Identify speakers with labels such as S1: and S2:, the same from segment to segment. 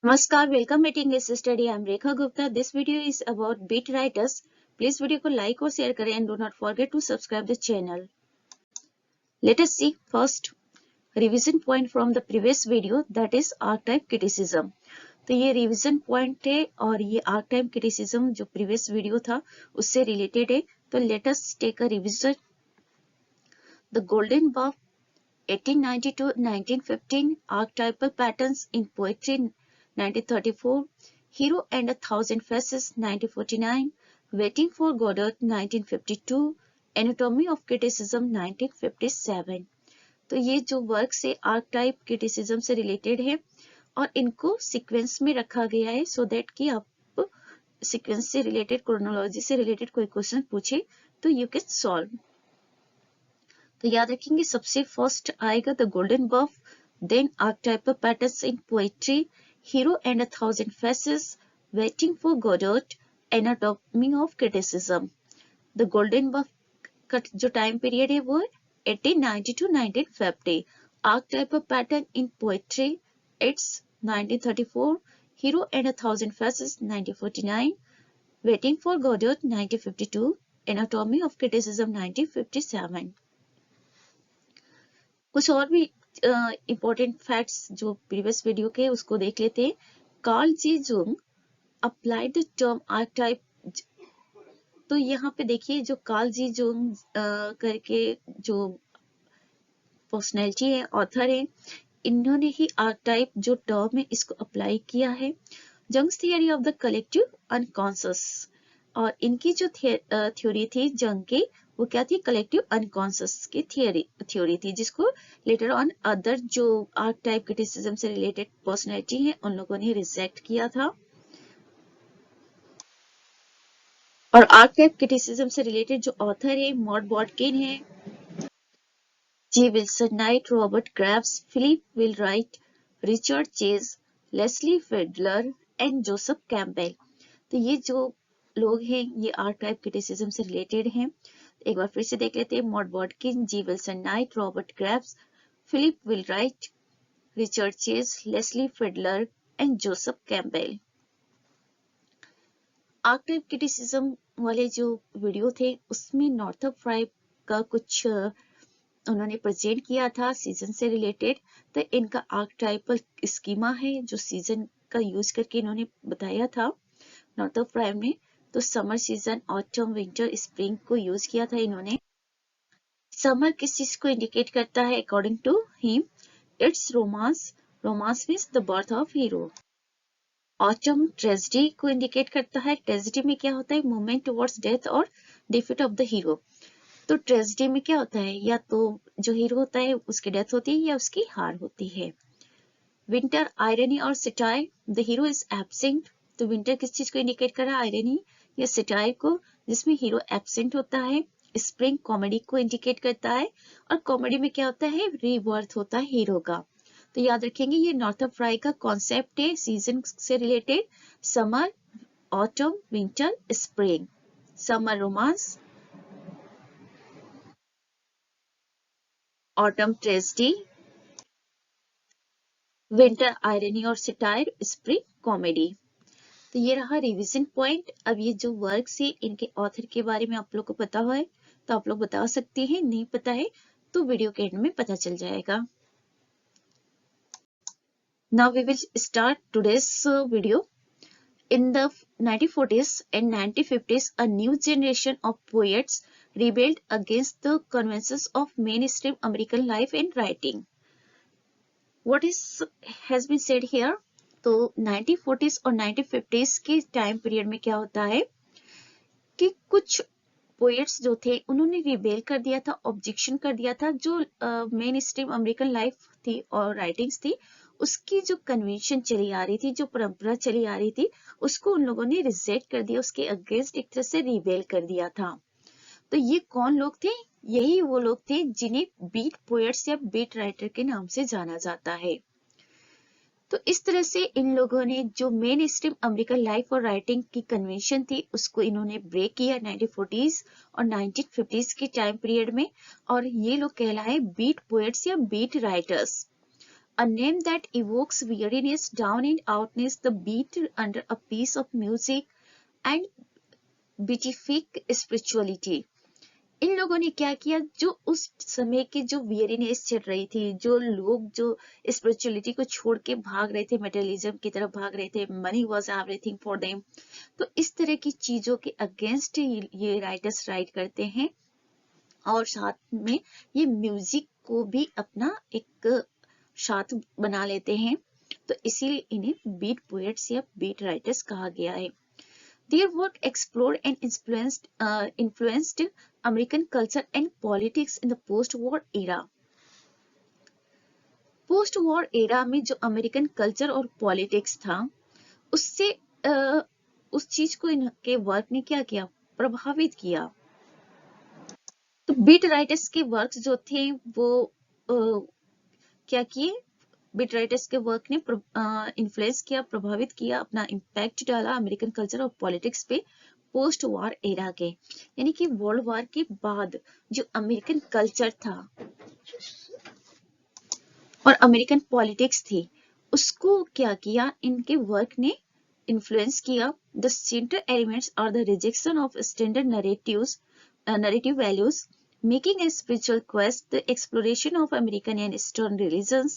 S1: नमस्कार, welcome at English study. I am Rekha Gupta. This video is about beat writers. Please video को like और share करें and do not forget to subscribe the channel. Let us see first revision point from the previous video, that is archetype criticism. तो ये revision point है और ये archetype criticism जो previous video था उससे रिलेटेड है। तो let us take a revision. The golden bough 1892-1915, archetypal patterns in poetry 1934, Hero and a Thousand Faces 1949, Waiting for Godot 1952, Anatomy of Criticism 1957। तो ये जो वर्क्स है आर्कटाइप क्रिटिसिज्म से रिलेटेड है और इनको सीक्वेंस में रखा गया है सो दैट कि आप सीक्वेंस से रिलेटेड, क्रोनोलॉजी से रिलेटेड कोई क्वेश्चन पूछे तो यू कैन सॉल्व। तो याद रखेंगे सबसे फर्स्ट आएगा the golden bough, then archetypal patterns in poetry, hero and a thousand faces, waiting for Godot, anatomy of criticism. The golden bough का जो टाइम पीरियड है वो 1890 to 1950, archetypal pattern in poetry it's 1934, hero and a thousand faces 1949, waiting for Godot 1952, anatomy of criticism 1957। कुछ और भी important facts जो previous video के उसको देख लेते हैं। Carl ji Jung applied the term archetype. तो यहाँ पे देखिए जो कार्ल जी जुंग करके जो पर्सनैलिटी है, ऑथर है, इन्होंने ही आर्कटाइप जो टर्म है इसको अप्लाई किया है। Jung's theory of the collective unconscious, और इनकी जो थ्योरी थी जंग की वो क्या थी, कलेक्टिव अनकॉन्शियस की थ्योरी थी, जिसको लेटर ऑन अदर जो आर्कटाइप क्रिटिसिज्म से रिलेटेड पर्सनैलिटी है उन लोगों ने रिजेक्ट किया था। और आर्कटाइप क्रिटिसिज्म से रिलेटेड जो ऑथर है मॉड बॉटकिन है, G Wilson Knight, Robert Graves, Philip Wheelwright, Richard Chase, Leslie Fiedler and Joseph Campbell. तो ये जो लोग हैं ये आर्कटाइप क्रिटिसिज्म से रिलेटेड हैं। एक बार फिर से देख लेते हैं। Maud Bodkin, G Wilson Knight, Robert Graves, Philip Wheelwright, Richard Chase, Leslie Fiedler and Joseph Campbell. Archetype criticism वाले जो वीडियो थे उसमें नॉर्थअप फ्राई का कुछ उन्होंने प्रेजेंट किया था सीजन से रिलेटेड। तो इनका आर्कटाइपल स्कीमा है जो सीजन का यूज करके इन्होंने बताया था नॉर्थअप फ्राई में। तो summer season, autumn, winter, spring को यूज किया था इन्होंने। समर किस चीज को इंडिकेट करता है according to him, it's romance, romance means the birth of hero. Autumn tragedy को इंडिकेट करता है, ट्रेजेडी में क्या होता है, मूवमेंट टुवर्ड्स डेथ और डिफीट ऑफ द हीरो। तो ट्रेजेडी में क्या होता है, या तो जो हीरो होता है उसकी डेथ होती है या उसकी हार होती है। विंटर, आयरनी और सिटायर, द हीरो इज एब्सेंट। तो विंटर किस चीज को इंडिकेट कर रहा है, आयरनी या सिटायर को, जिसमें हीरो एब्सेंट होता है। स्प्रिंग कॉमेडी को इंडिकेट करता है, और कॉमेडी में क्या होता है, रीबर्थ होता है हीरो का। तो याद रखेंगे ये नॉर्थअप फ्राई का कॉन्सेप्ट है सीजन से related. Summer, autumn, winter, spring. Summer romance, autumn tragedy, winter irony और सिटायर, स्प्रिंग कॉमेडी। तो ये रहा रिवीजन पॉइंट। अब ये जो वर्क्स है इनके ऑथर के बारे में आप लोग को पता है तो आप लोग बता सकते हैं, नहीं पता है तो वीडियो के एंड में पता चल जाएगा। Now we will start today's video. In the 1940s and 1950s, a new generation of poets rebelled against the conventions of mainstream American life and writing. What has been said here? तो 1940s और 1950s के time period में क्या होता है कि कुछ poets जो थे उन्होंने रिबेल कर दिया था, ऑब्जेक्शन कर दिया था। जो मेन स्ट्रीम अमेरिकन लाइफ थी और राइटिंग्स थी उसकी जो कन्वेंशन चली आ रही थी, जो परंपरा चली आ रही थी, उसको उन लोगों ने रिजेक्ट कर दिया, उसके अगेंस्ट एक तरह से रिबेल कर दिया था। तो ये कौन लोग थे, यही वो लोग थे जिन्हें बीट पोएट्स या बीट राइटर के नाम से जाना जाता है। तो इस तरह से इन लोगों ने जो मेन स्ट्रीम अमेरिकन लाइफ और राइटिंग की कन्वेंशन थी उसको इन्होंने ब्रेक किया 1940s और 1950s के टाइम पीरियड में, और ये लोग कहलाए बीट पोएट्स या beat writers. A name that evokes weariness, down and outness, the beat under a piece of music and beatific spirituality. इन लोगों ने क्या किया, जो उस समय की जो वियरीनेस चल रही थी, जो लोग जो स्पिरिचुअलिटी को छोड़ के भाग रहे थे, मटेरियलिज्म की तरफ भाग रहे थे, money was everything for them, तो इस तरह की चीजों के अगेंस्ट ये राइटर्स राइट करते हैं और साथ में ये म्यूजिक को भी अपना एक साथ बना लेते हैं, तो इसीलिए इन्हें बीट पोएट्स या बीट राइटर्स कहा गया है। Their work explored and influenced American culture and politics in the post-war era. Post-war era में जो अमेरिकन कल्चर और पॉलिटिक्स था, उससे उस चीज को इनके वर्क ने क्या किया, प्रभावित किया। तो बीट राइटर्स के वर्क्स जो थे वो क्या किए, बीट राइटर्स के वर्क ने इन्फ्लुएंस किया, प्रभावित किया, अपना इम्पैक्ट डाला अमेरिकन कल्चर और पॉलिटिक्स पे पोस्ट वार एरा के, यानी कि वर्ल्ड वार के बाद जो अमेरिकन कल्चर था और अमेरिकन पॉलिटिक्स थी, उसको क्या किया, इनके वर्क ने इन्फ्लुएंस किया। The central elements are the rejection of standard narrative values, making a spiritual quest, the exploration of American and Eastern religions,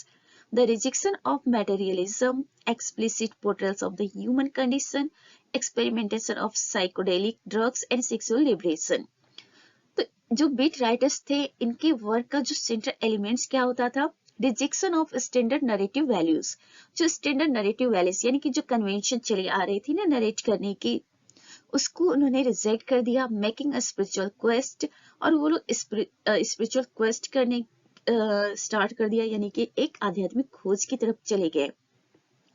S1: the rejection of materialism, explicit portrayals of the human condition, experimentation of psychedelic drugs and sexual liberation. तो जो beat writers थे, इनके work का जो central elements क्या होता था, rejection of standard narrative values, जो स्टैंडर्ड नरेटिव वैल्यूज यानी कि जो कन्वेंशन चली आ रही थी ना नरेट करने की, उसको उन्होंने रिजेक्ट कर दिया, मेकिंग अ स्पिरिचुअल क्वेस्ट, और वो लोग स्पिरिचुअल क्वेस्ट करने स्टार्ट कर दिया, यानी कि एक आध्यात्मिक खोज की तरफ चले गए।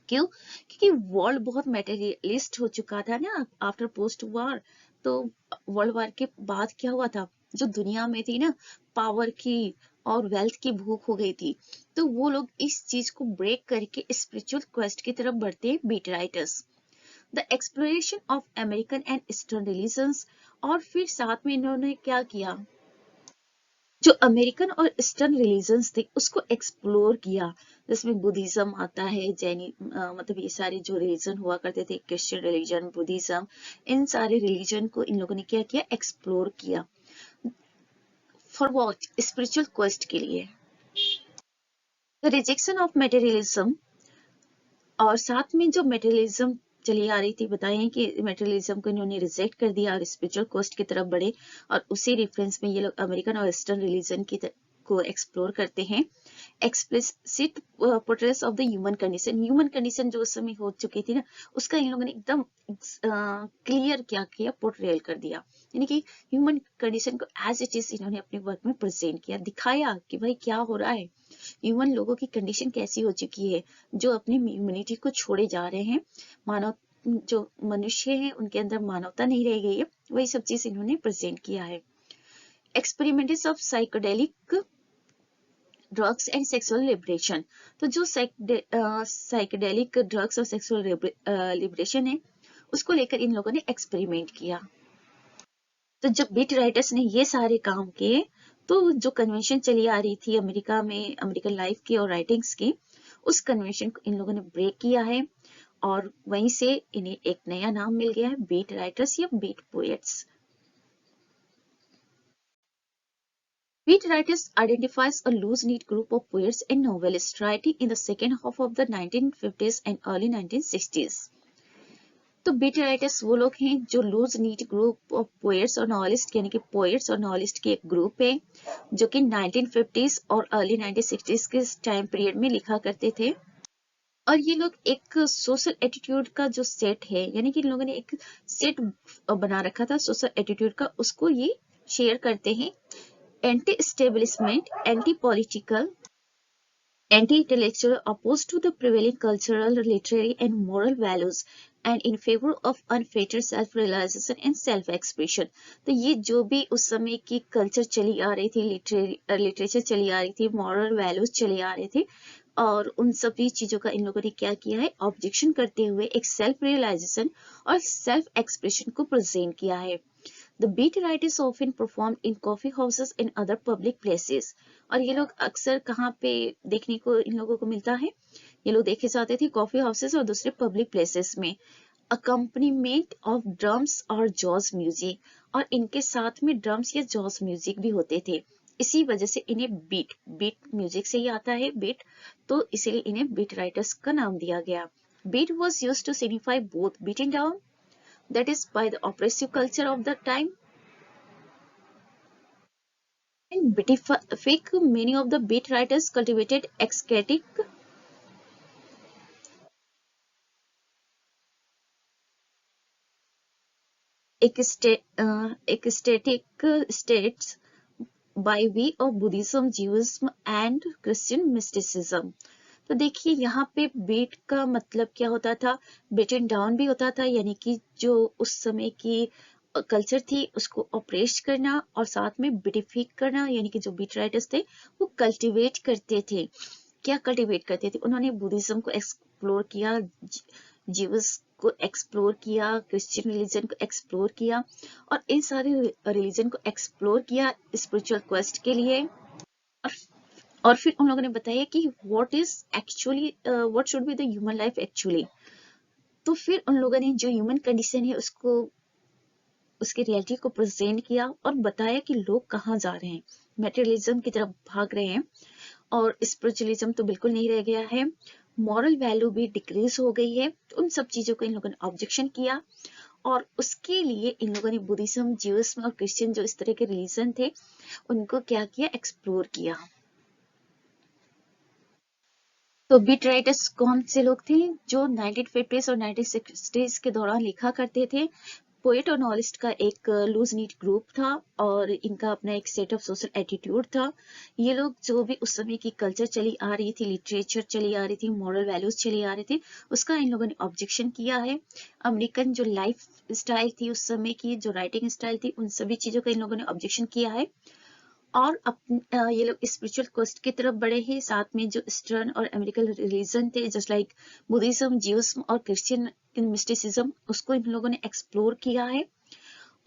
S1: क्यों? क्योंकि वर्ल्ड बहुत मटेरियलिस्ट हो चुका था ना आफ्टर पोस्ट वार। तो वर्ल्ड वार के बाद क्या हुआ था, जो दुनिया में थी ना पावर की और वेल्थ की भूख हो गई थी, तो वो लोग इस चीज को ब्रेक करके स्पिरिचुअल क्वेस्ट की तरफ बढ़ते हैं beat writers. The exploration of American and Eastern religions, और फिर साथ में इन्होंने क्या किया, जो अमेरिकन और ईस्टर्न रिलीजन्स थे उसको एक्सप्लोर किया, जिसमें बुद्धिज्म आता है, जैनी मतलब ये सारे जो रिलीजन हुआ करते थे, क्रिश्चियन रिलीजन, बुद्धिज्म, इन सारे रिलीजन को इन लोगों ने क्या किया, एक्सप्लोर किया। For what? स्पिरिचुअल क्वेस्ट के लिए। द रिजेक्शन ऑफ मटेरियलिज्म, और साथ में जो मटेरियलिज्म चली आ रही थी, बताएं कि मटेरियलिज्म को इन्होंने रिजेक्ट कर दिया और स्पिरिचुअल क्वेस्ट की तरफ बढ़े, और उसी रेफरेंस में ये लोग अमेरिकन और ईस्टर्न रिलीजन को एक्सप्लोर करते हैं। Explicit portraits of the human condition, human condition जो उस समय हो चुकी थी ना, उसका इन लोगों ने एकदम क्लियर क्या किया, पोर्ट्रेल कर दिया, यानी कि ह्यूमन कंडीशन को एज इट इज इन्होंने अपने वर्क में प्रेजेंट किया, दिखाया कि भाई क्या हो रहा है, ह्यूमन लोगों की कंडीशन कैसी हो चुकी है, जो अपनी ह्यूमैनिटी को छोड़े जा रहे हैं, मानव जो मनुष्य हैं उनके अंदर मानवता नहीं रह गई है, वही सब चीज इन्होंने प्रेजेंट किया है। Experiments of psychedelic drugs and sexual liberation, तो जो साइकोडेलिक ड्रग्स और सेक्सुअल लिबरेशन है उसको लेकर इन लोगों ने एक्सपेरिमेंट किया। तो जब बीट राइटर्स ने ये सारे काम किए, तो जो कन्वेंशन चली आ रही थी अमेरिका में, अमेरिकन लाइफ की और राइटिंग्स की, उस कन्वेंशन को इन लोगों ने ब्रेक किया है, और वहीं से इन्हें एक नया नाम मिल गया है, बीट राइटर्स या beat poets. Beat writers identifies a loose-knit group of poets and novelists writing in the second half of the 1950s and early 1960s. तो बीट राइटर्स वो लोग हैं जो loose knit group of poets और novelist, यानी कि poets और novelist की एक ग्रुप है, जो कि 1950s और अर्ली 1960s के टाइम पीरियड में लिखा करते थे। और ये लोग एक सोशल एटीट्यूड का जो सेट है, यानी कि इन लोगों ने एक सेट बना रखा था सोशल एटीट्यूड का, उसको ये शेयर करते हैं। Anti establishment, anti political, anti intellectual, opposed to the prevailing cultural, literary and moral values and in favor of unfettered self-realization and self-expression. तो ये जो भी उस समय की कल्चर चली आ रही थी, लिटरेचर चली आ रही थी, मॉरल वैल्यूज चले आ रहे थे, और उन सभी चीजों का इन लोगों ने क्या किया है, ऑब्जेक्शन करते हुए एक सेल्फ रियलाइजेशन और सेल्फ एक्सप्रेशन को प्रेजेंट किया है। The beat writers often performed in coffee houses and other public places. और ये लोग अक्सर कहाँ पे देखने को इन लोगों को मिलता है, ये लोग देखे जाते थे कॉफी हाउसेस और दूसरे पब्लिक प्लेसेस में, अकम्पनीमेंट ऑफ ड्रम्स और जॉज म्यूजिक, और इनके साथ में ड्रम्स या जॉज म्यूजिक भी होते थे। इसी वजह से इन्हें बीट म्यूजिक से ही आता है बीट, तो इसीलिए इन्हें बीट राइटर्स का नाम दिया गया। Beat was use to signify both beating down, that is by the oppressive culture of the time, and beatific. Many of the beat writers cultivated ecstatic states by way of Buddhism, Judaism and Christian mysticism. तो देखिए यहाँ पे beat का मतलब क्या होता था, beaten down भी होता था, यानी कि जो उस समय की कल्चर थी उसको ऑपरेश करना, और साथ में बीटिफिक करना, यानी कि जो बीट राइटर्स थे वो कल्टीवेट करते थे। क्या कल्टीवेट करते थे, उन्होंने बुद्धिज्म को एक्सप्लोर किया, जीवस को एक्सप्लोर किया, क्रिश्चियन रिलीजन को एक्सप्लोर किया, और इन सारे रिलीजन को एक्सप्लोर किया स्पिरिचुअल क्वेस्ट के लिए। और फिर उन लोगों ने बताया कि what is actually what should be the human life actually. तो फिर उन लोगों ने जो ह्यूमन कंडीशन है उसको, उसके रियलिटी को प्रेजेंट किया और बताया कि लोग कहाँ जा रहे हैं, मेटेरियलिज्म की तरफ भाग रहे हैं, और स्पिरिचुअलिज्म तो बिल्कुल नहीं रह गया है, मॉरल वैल्यू भी डिक्रीज हो गई है। तो उन सब चीजों को इन लोगों ने ऑब्जेक्शन किया, और उसके लिए इन लोगों ने बुद्धिज्म, ज्यूइज्म और क्रिश्चियन जो इस तरह के रिलीजन थे उनको क्या किया, एक्सप्लोर किया। तो बीट राइटर्स कौन से लोग थे, जो 1950s और 1960s के दौरान लिखा करते थे। पोएट और नॉवेलिस्ट का एक लूज नीट ग्रुप था, और इनका अपना एक सेट ऑफ सोशल एटीट्यूड था। ये लोग जो भी उस समय की कल्चर चली आ रही थी, लिटरेचर चली आ रही थी, मॉरल वैल्यूज चली आ रही थी, उसका इन लोगों ने ऑब्जेक्शन किया है। अमेरिकन जो लाइफ स्टाइल थी उस समय की, जो राइटिंग स्टाइल थी, उन सभी चीजों का इन लोगों ने ऑब्जेक्शन किया है। और ये लोग स्पिरिचुअल क्वेस्ट की तरफ बढ़े हैं, साथ में जो ईस्टर्न और अमेरिकन रिलीजन थे जस्ट लाइक बुद्धिज्म, ज्यूइज्म और क्रिश्चियन मिस्टिसिज्म, उसको इन लोगों ने एक्सप्लोर किया है।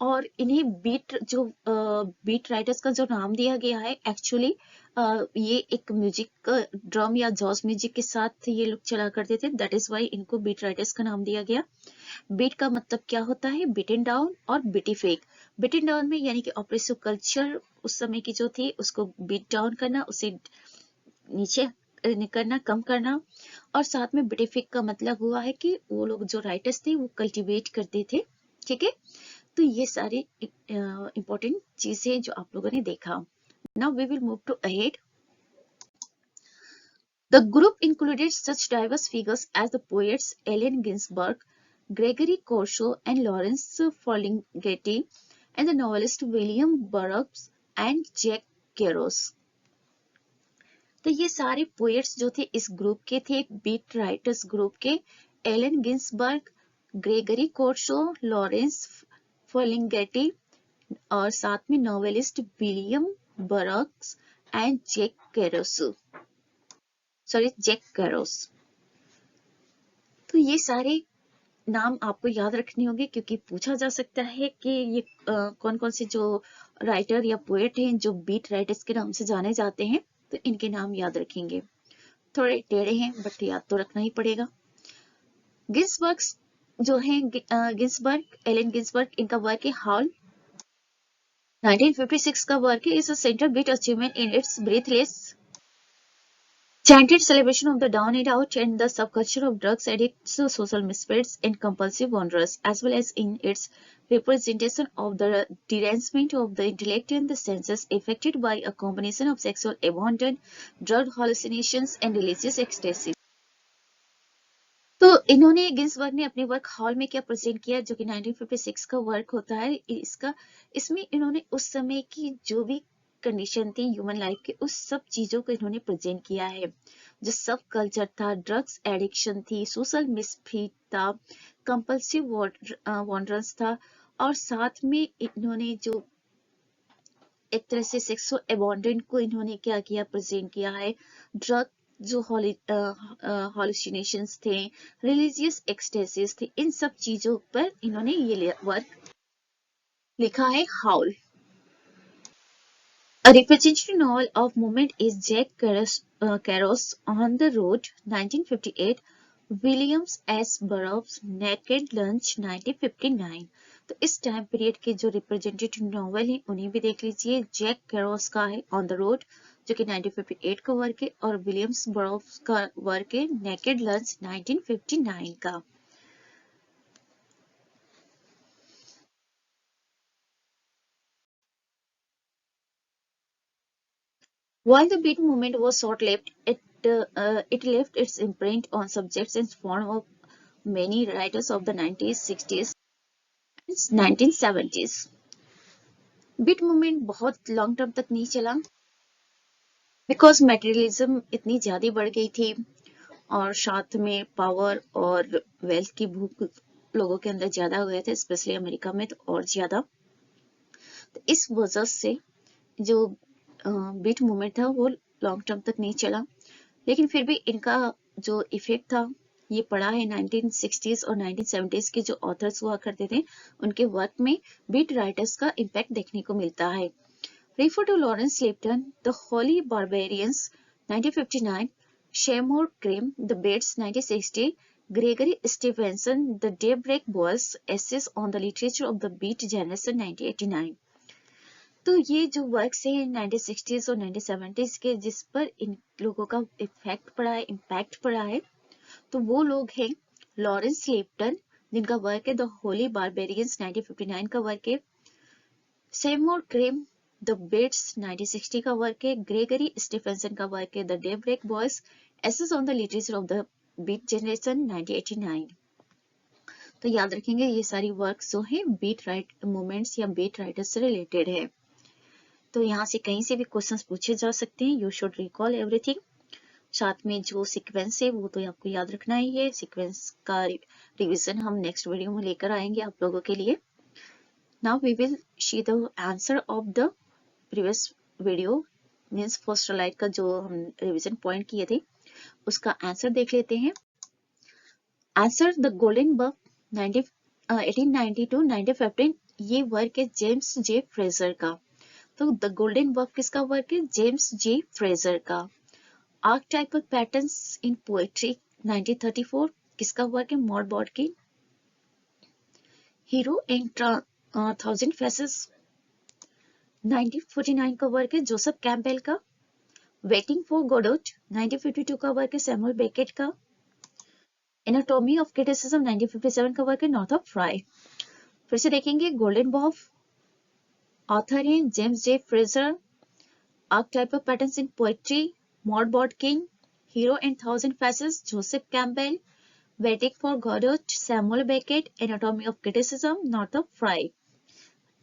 S1: और इन्हें बीट राइटर्स का जो नाम दिया गया है, एक्चुअली ये एक म्यूजिक, ड्रम या जॉज म्यूजिक के साथ ये लोग चला करते थे, दैट इज वाई इनको बीट राइटर्स का नाम दिया गया। बीट का मतलब क्या होता है, बिटन डाउन और बिटिफेक। बिटन डाउन में यानी कि ऑपरेसिव कल्चर उस समय की जो थी उसको बीट डाउन करना, उसे नीचे करना, कम करना, और साथ में बिटिफिक का मतलब हुआ है कि वो लोग जो राइटर्स थे वो कल्टीवेट करते थे। ठीक है, तो ये सारी इंपॉर्टेंट चीजें जो आप लोगों ने देखा। Now we will move to ahead. The group included such diverse figures as the poets Allen Ginsberg, Gregory Corso, and Lawrence Ferlinghetti, and the novelist William Burroughs and Jack Kerouac. तो ये सारे poets जो थे इस group के थे, beat writers group के, Allen Ginsberg, Gregory Corso, Lawrence Ferlinghetti, और साथ में novelist William Burroughs and Jack Kerouac. तो ये सारे नाम आपको याद रखने होंगे, क्योंकि पूछा जा सकता है कि ये कौन कौन से जो राइटर या पोएट हैं जो बीट राइटर्स के नाम से जाने जाते हैं, तो इनके नाम याद रखेंगे। थोड़े टेढ़े हैं बट याद तो रखना ही पड़ेगा। गिन्सबर्ग जो है, एलन गिन्सबर्ग, इनका वर्क है हाउल, 1956 का वर्क है, is a central beat achievement in its breathless chanted celebration of the down and out and the subculture of drugs addicts, social misfits, and compulsive wanderers, as well as in its representation of the derangement of the intellect and the senses affected by a combination of sexual abandon, drug hallucinations, and religious ecstasy. तो इन्होंने, Ginsberg ने अपने work hall में क्या present किया, जो कि 1956 का वर्क होता है इसमें इन्होंने उस समय की जो भी कंडीशन थी ह्यूमन लाइफ के, उस सब चीजों को इन्होंने प्रेजेंट किया है। जो सब कल्चर था, ड्रग्स एडिक्शन थी, सोशल मिसफिट था, कंपल्सिव वॉन्डरेंस था, और साथ में इन्होंने जो एक तरह से सेक्सुअल अबॉन्डेंट को इन्होंने क्या किया, प्रेजेंट किया है, ड्रग जो हॉल्यूसिनेशंस थे, रिलीजियस एक्सटेसिस थे, इन सब चीजों पर इन्होंने ये वर्क लिखा है हाउल। A representative novel of moment is Jack Kerouac On the Road 1958, Williams S. Burroughs Naked Lunch 1959। तो इस टाइम पीरियड के जो रिप्रेजेंटेटिव नॉवल है उन्हें भी देख लीजिए। जैक कैरोस का है ऑन द रोड जो कि 1958 का वर्क है, और विलियम्स बरोव्स का वर्क है नेकेड लंच 1959 का। While the beat movement was short-lived, it left its imprint on subjects and form of many writers of the 90s, 60s, and 1970s। Beat movement बहुत long term तक नहीं चला because materialism इतनी ज्यादा बढ़ गई थी और साथ में पावर और वेल्थ की भूख लोगों के अंदर ज्यादा हो गए थे, स्पेशली अमेरिका में तो और ज्यादा। तो इस वजह से जो बीट मूवमेंट था वो लॉन्ग टर्म तक नहीं चला, लेकिन फिर भी इनका जो इफेक्ट था ये पड़ा है 1960s और 1970s के जो ऑथर्स हुआ करते थे उनके वर्क में बीट राइटर्स का इम्पैक्ट देखने को मिलता है। Refer to Lawrence Lipton the holy barbarians 1959, Seymour Krim the beats 1960, Gregory Stevenson the daybreak boys essays on the literature of the beat generation 1989। तो ये जो वर्क्स हैं 1960s और 1970s के जिस पर इन लोगों का इफेक्ट पड़ा है, इम्पैक्ट पड़ा है, तो वो लोग हैं लॉरेंस लिप्टन जिनका वर्क है द होली बारबेरियंस 1959 का वर्क है, सेमोर क्रेम द बेट्स 1960 का वर्क है, ग्रेगरी स्टीफेंसन का वर्क है the daybreak boys essays on the literature of the beat generation 1989। तो याद रखेंगे ये सारी वर्क जो है बीट राइट मूवमेंट्स या बीट राइटर्स से रिलेटेड है। तो यहाँ से कहीं से भी क्वेश्चंस पूछे जा सकते हैं। You should recall everything. साथ में जो सीक्वेंस है वो तो आपको याद रखना ही है। सीक्वेंस का रिवीजन हम नेक्स्ट वीडियो में लेकर आएंगे आप लोगों के लिए। Now we will see the answer of the previous video, means first light का जो हम रिवीजन पॉइंट किए थे उसका आंसर देख लेते हैं। आंसर द गोल्डन बक 1892-1915, ये वर्क है जेम्स जे फ्रेजर का। तो द गोल्डन बक किसका वर्क है? जेम्स जे फ्रेजर का। आर्कटाइपल पैटर्न्स इन पोएट्री 1934 किसका वर्क है? Maud Bodkin. Hero and thousand faces 1949 का वर्क है जोसेफ कैम्पबेल का। वेटिंग फॉर गोडोट 1952 का वर्क है सैमुअल बेकेट का। एनाटॉमी ऑफ क्रिटिसिज्म 1957 का वर्क है नॉर्थप फ्राई। फिर से देखेंगे, गोल्डन बॉफ ऑथर हैं James J Frazer. Archetypal patterns in poetry Maud Bodkin. Hero and thousand faces Joseph Campbell. Waiting for Godot Samuel Beckett. Anatomy of criticism Northrop Frye.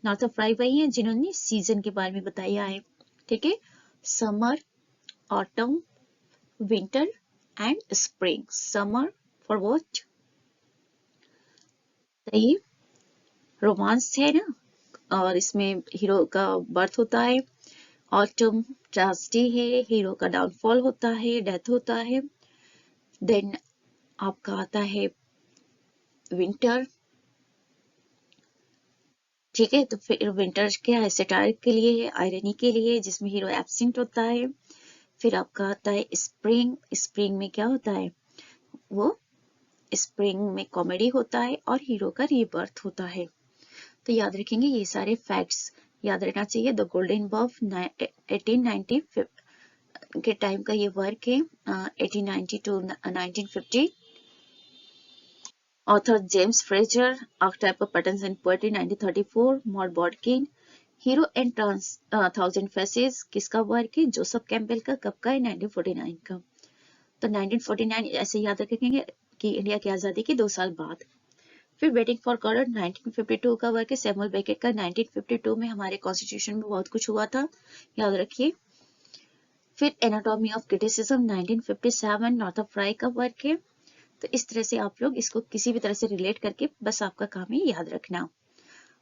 S1: Northrop fry वही है जिन्होंने season के बारे में बताया है, ठीक है। Summer, autumn, winter and spring. Summer for what? सही, रोमांस है ना, और इसमें हीरो का बर्थ होता है। ऑटम ट्रेजेडी है, हीरो का डाउनफॉल होता है, डेथ होता है। देन आपका आता है विंटर, ठीक है। तो फिर विंटर क्या है? सैटायर के लिए है, आयरनी के लिए, जिसमें हीरो एब्सेंट होता है। फिर आपका आता है स्प्रिंग। स्प्रिंग में क्या होता है? वो स्प्रिंग में कॉमेडी होता है और हीरो का रीबर्थ होता है। तो याद रखेंगे ये सारे फैक्ट्स याद रखना चाहिए। द गोल्डन बफ 1890 के टाइम का ये वर्क है, 1890 to 1950। Author James Frazer. Archetypal patterns in poetry 1934 Maud Bodkin. Hero and thousand faces किसका वर्क है? जोसेफ कैम्पबेल का। कब का है? 1949 का। तो 1949 ऐसे याद रखेंगे कि इंडिया की आजादी के 2 साल बाद। फिर वेटिंग फॉर गॉडोट 1952 का वर्क है सैमुअल बेकेट का। 1952 में हमारे कॉन्स्टिट्यूशन में बहुत कुछ हुआ था, याद रखिए। फिर एनाटॉमी ऑफ क्रिटिसिज्म 1957 नॉर्थप फ्राई का वर्क है। तो इस तरह से आप लोग इसको किसी भी तरह से रिलेट करके बस आपका काम है याद रखना।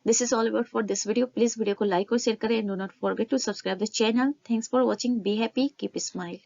S1: This is all about for this video. Please video को लाइक और शेयर करें and do not forget to subscribe the channel. Thanks for watching. Be happy, keep smile.